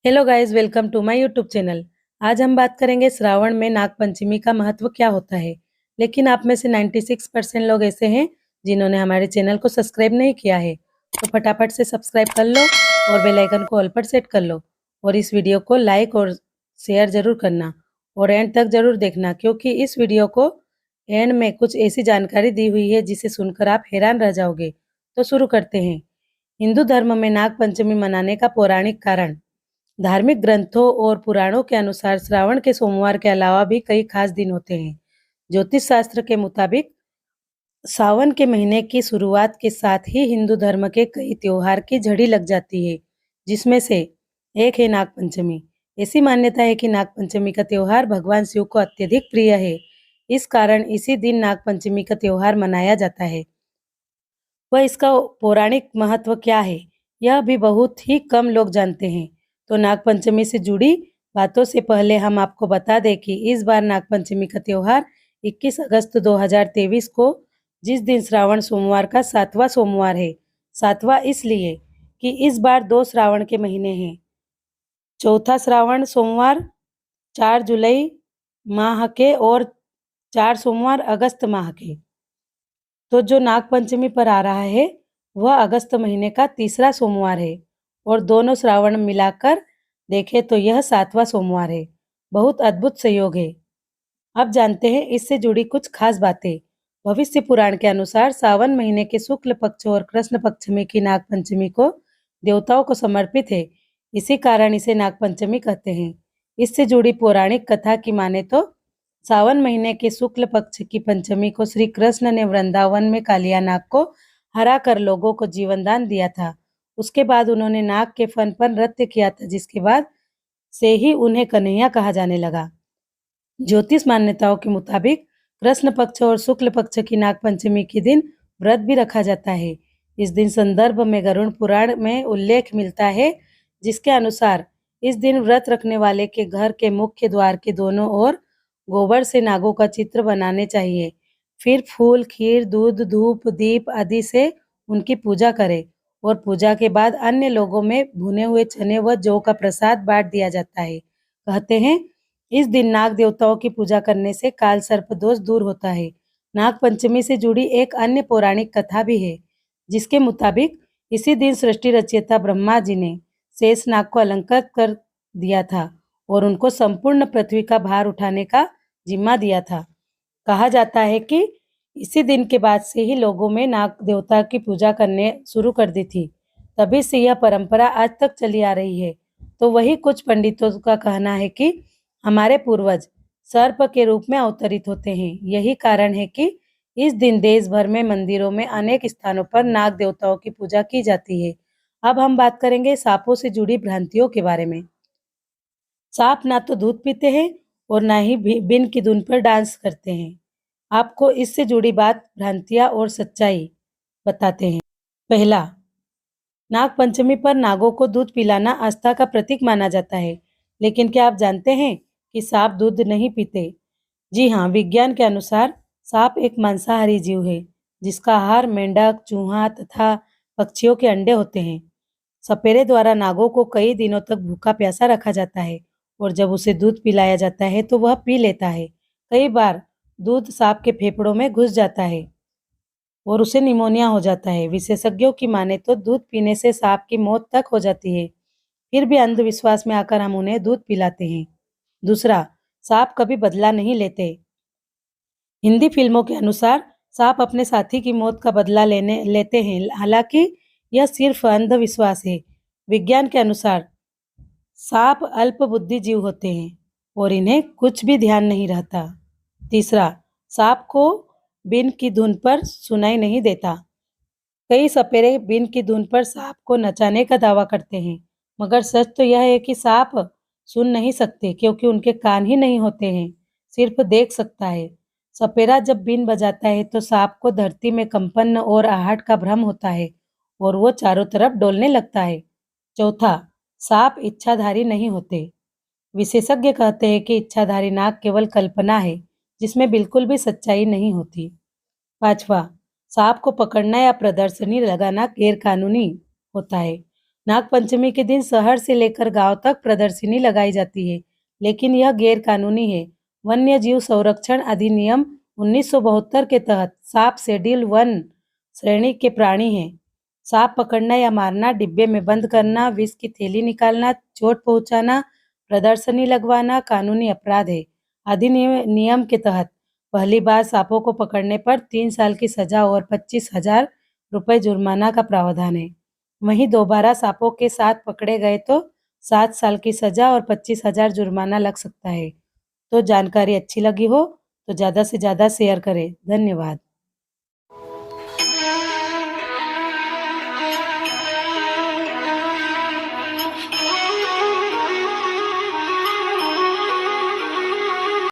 Hello guys, welcome to my YouTube channel. आज हम बात करेंगे श्रावण में नागपंचमी का महत्व क्या होता है। लेकिन आप में से 96% लोग ऐसे हैं जिन्होंने हमारे चैनल को सब्सक्राइब नहीं किया है, तो फटाफट से सब्सक्राइब कर लो और बेल आइकन को ऑल पर सेट कर लो। और इस वीडियो को लाइक और शेयर जरूर करना और एंड तक जरूर देखना, क्योंकि इस वीडियो को एंड में कुछ ऐसी जानकारी दी हुई है जिसे सुनकर आप हैरान रह जाओगे। तो शुरू करते हैं। हिंदू धर्म में नागपंचमी मनाने का पौराणिक कारण। धार्मिक ग्रंथों और पुराणों के अनुसार श्रावण के सोमवार के अलावा भी कई खास दिन होते हैं। ज्योतिष शास्त्र के मुताबिक सावन के महीने की शुरुआत के साथ ही हिंदू धर्म के कई त्योहार की झड़ी लग जाती है, जिसमें से एक है नागपंचमी। ऐसी मान्यता है कि नागपंचमी का त्योहार भगवान शिव को अत्यधिक प्रिय है। इस कारण इसी दिन नागपंचमी का त्योहार मनाया जाता है। वह इसका पौराणिक महत्व क्या है, यह भी बहुत ही कम लोग जानते हैं। तो नागपंचमी से जुड़ी बातों से पहले हम आपको बता दें कि इस बार नागपंचमी का त्योहार 21 अगस्त 2023 को, जिस दिन श्रावण सोमवार का 7वां सोमवार है। 7वां इसलिए कि इस बार 2 श्रावण के महीने हैं। चौथा श्रावण सोमवार 4 जुलाई माह के और 4 सोमवार अगस्त माह के। तो जो नागपंचमी पर आ रहा है वह अगस्त महीने का तीसरा सोमवार है और दोनों श्रावण मिलाकर देखें तो यह 7वां सोमवार है। बहुत अद्भुत संयोग है। अब जानते हैं इससे जुड़ी कुछ खास बातें। भविष्य पुराण के अनुसार सावन महीने के शुक्ल पक्ष और कृष्ण पक्ष में की नागपंचमी को देवताओं को समर्पित है। इसी कारण इसे नागपंचमी कहते हैं। इससे जुड़ी पौराणिक कथा की माने तो सावन महीने के शुक्ल पक्ष की पंचमी को श्री कृष्ण ने वृंदावन में कालिया नाग को हरा कर लोगों को जीवन दान दिया था। उसके बाद उन्होंने नाग के फन पर नृत्य किया था, जिसके बाद से ही उन्हें कन्हैया कहा जाने लगा। ज्योतिष मान्यताओं के मुताबिक कृष्ण पक्ष और शुक्ल पक्ष की नागपंचमी के दिन व्रत भी रखा जाता है। इस दिन संदर्भ में गरुड़ पुराण में उल्लेख मिलता है, जिसके अनुसार इस दिन व्रत रखने वाले के घर के मुख्य द्वार के दोनों ओर गोबर से नागों का चित्र बनाने चाहिए। फिर फूल, खीर, दूध, धूप, दीप आदि से उनकी पूजा करें और पूजा के बाद अन्य लोगों में भुने हुए चने व जौ का प्रसाद बांट दिया जाता है। कहते हैं इस दिन नाग देवताओं की पूजा करने से काल सर्प दोष दूर होता है। नाग पंचमी से जुड़ी एक अन्य पौराणिक कथा भी है, जिसके मुताबिक इसी दिन सृष्टि रचयिता ब्रह्मा जी ने शेष नाग को अलंकृत कर दिया था और उनको संपूर्ण पृथ्वी का भार उठाने का जिम्मा दिया था। कहा जाता है कि इसी दिन के बाद से ही लोगों में नाग देवता की पूजा करने शुरू कर दी थी। तभी से यह परंपरा आज तक चली आ रही है। तो वही कुछ पंडितों का कहना है कि हमारे पूर्वज सर्प के रूप में अवतरित होते हैं। यही कारण है कि इस दिन देश भर में मंदिरों में अनेक स्थानों पर नाग देवताओं की पूजा की जाती है। अब हम बात करेंगे सांपों से जुड़ी भ्रांतियों के बारे में। सांप ना तो दूध पीते हैं और ना ही बिन की धुन पर डांस करते हैं। आपको इससे जुड़ी बात, भ्रांतियां और सच्चाई बताते हैं। पहला, नाग पंचमी पर नागों को दूध पिलाना आस्था का प्रतीक माना जाता है। लेकिन क्या आप जानते हैं कि सांप दूध नहीं पीते? जी हाँ, विज्ञान के अनुसार सांप एक मांसाहारी जीव है, जिसका आहार मेंढक, चूहा तथा पक्षियों के अंडे होते हैं। सपेरे द्वारा नागों को कई दिनों तक भूखा प्यासा रखा जाता है और जब उसे दूध पिलाया जाता है तो वह पी लेता है। कई बार दूध सांप के फेफड़ों में घुस जाता है और उसे निमोनिया हो जाता है। विशेषज्ञों की माने तो दूध पीने से सांप की मौत तक हो जाती है। फिर भी अंधविश्वास में आकर हम उन्हें दूध पिलाते हैं। दूसरा, सांप कभी बदला नहीं लेते। हिंदी फिल्मों के अनुसार सांप अपने साथी की मौत का बदला लेते हैं। हालांकि यह सिर्फ अंधविश्वास है। विज्ञान के अनुसार सांप अल्प बुद्धि जीव होते हैं और इन्हें कुछ भी ध्यान नहीं रहता। तीसरा, सांप को बीन की धुन पर सुनाई नहीं देता। कई सपेरे बीन की धुन पर सांप को नचाने का दावा करते हैं, मगर सच तो यह है कि सांप सुन नहीं सकते, क्योंकि उनके कान ही नहीं होते हैं, सिर्फ देख सकता है। सपेरा जब बीन बजाता है तो सांप को धरती में कंपन और आहट का भ्रम होता है और वो चारों तरफ डोलने लगता है। चौथा, सांप इच्छाधारी नहीं होते। विशेषज्ञ कहते हैं कि इच्छाधारी नाग केवल कल्पना है, जिसमें बिल्कुल भी सच्चाई नहीं होती। पांचवा, सांप को पकड़ना या प्रदर्शनी लगाना गैर कानूनी होता है। नागपंचमी के दिन शहर से लेकर गांव तक प्रदर्शनी लगाई जाती है, लेकिन यह गैर कानूनी है। वन्य जीव संरक्षण अधिनियम 1972 के तहत सांप शेड्यूल 1 श्रेणी के प्राणी हैं। सांप पकड़ना या मारना, डिब्बे में बंद करना, विष की थैली निकालना, चोट पहुंचाना, प्रदर्शनी लगवाना कानूनी अपराध है। अधिनियम के तहत पहली बार सांपों को पकड़ने पर 3 साल की सजा और 25,000 रुपये जुर्माना का प्रावधान है। वहीं दोबारा सांपों के साथ पकड़े गए तो 7 साल की सजा और 25,000 जुर्माना लग सकता है। तो जानकारी अच्छी लगी हो तो ज़्यादा से ज़्यादा शेयर करें। धन्यवाद।